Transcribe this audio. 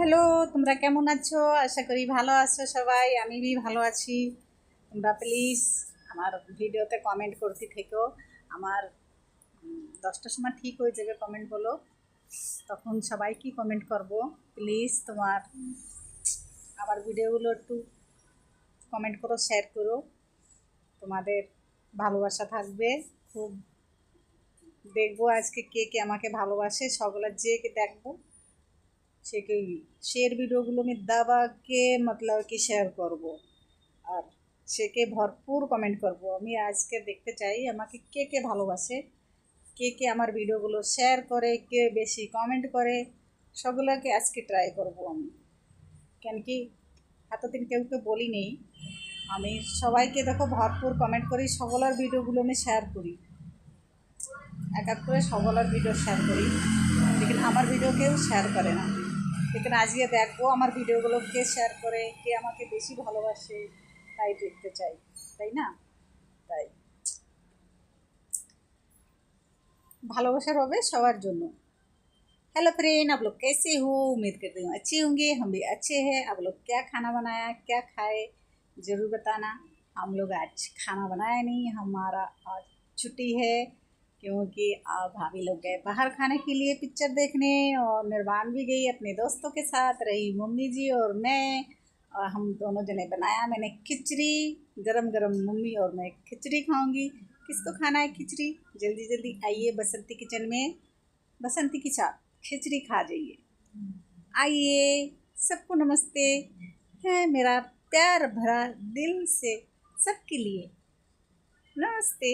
Hello, তোমরা কেমন আছো? আশা করি ভালো আছো সবাই। আমি ভালো আছি। তোমরা প্লিজ আমার ভিডিওতে কমেন্ট করতে থেকো। আমার 10টার সময় ঠিক হয়ে যাবে কমেন্ট বলো, তখন সবাই কি কমেন্ট করব। প্লিজ আমার ভিডিওগুলো একটু কমেন্ট করো, শেয়ার করো। তোমাদের ভালোবাসা থাকবে খুব। দেখবো আজকে কে কে আমাকে ভালোবাসে, সকলে যে কে দেখবো সে के शेयर वीडियोগুলো में दबा के मतलब कि শেয়ার করব আর সেকে ভরপুর কমেন্ট করব। আমি আজকে দেখতে চাই আমাকে কে কে ভালোবাসে, কে কে আমার ভিডিওগুলো শেয়ার করে, কে বেশি কমেন্ট করে, সবগুলোকে আজকে ট্রাই করব আমি। কেন কি এতদিন কেউকে বলি নেই। আমি সবাইকে দেখো ভরপুর কমেন্ট করি, সকলের ভিডিওগুলো আমি শেয়ার করি, এক এক করে সকলের ভিডিও শেয়ার করি, লেকিন আমার ভিডিও কেউ শেয়ার করে না। লেকিন আজকে দেখবো আমার ভিডিওগুলো কে শেয়ার করে, কে আমাকে বেশি ভালোবাসে, তাই দেখতে চাই, তাই না? তাই ভালোবাসার হবে সবার জন্য। हेलो फ्रेंड, आप लोग कैसे हो? उम्मीद करती हूँ अच्छे होंगे। हम भी अच्छे हैं। आप लोग क्या खाना बनाया, क्या खाए, ज़रूर बताना। हम लोग आज खाना बनाया नहीं, हमारा आज छुट्टी है, क्योंकि भाभी लोग गए बाहर खाने के लिए पिक्चर देखने, और निर्वाण भी गई अपने दोस्तों के साथ, रही मम्मी जी और मैं, और हम दोनों जने बनाया मैंने खिचड़ी। गरम गरम मम्मी और मैं खिचड़ी खाऊंगी। किसको खाना है खिचड़ी? जल्दी जल्दी आइए बसंती किचन में, बसंती की चाप खिचड़ी खा जाइए। आइए, सबको नमस्ते है मेरा प्यार भरा दिल से सबके लिए नमस्ते।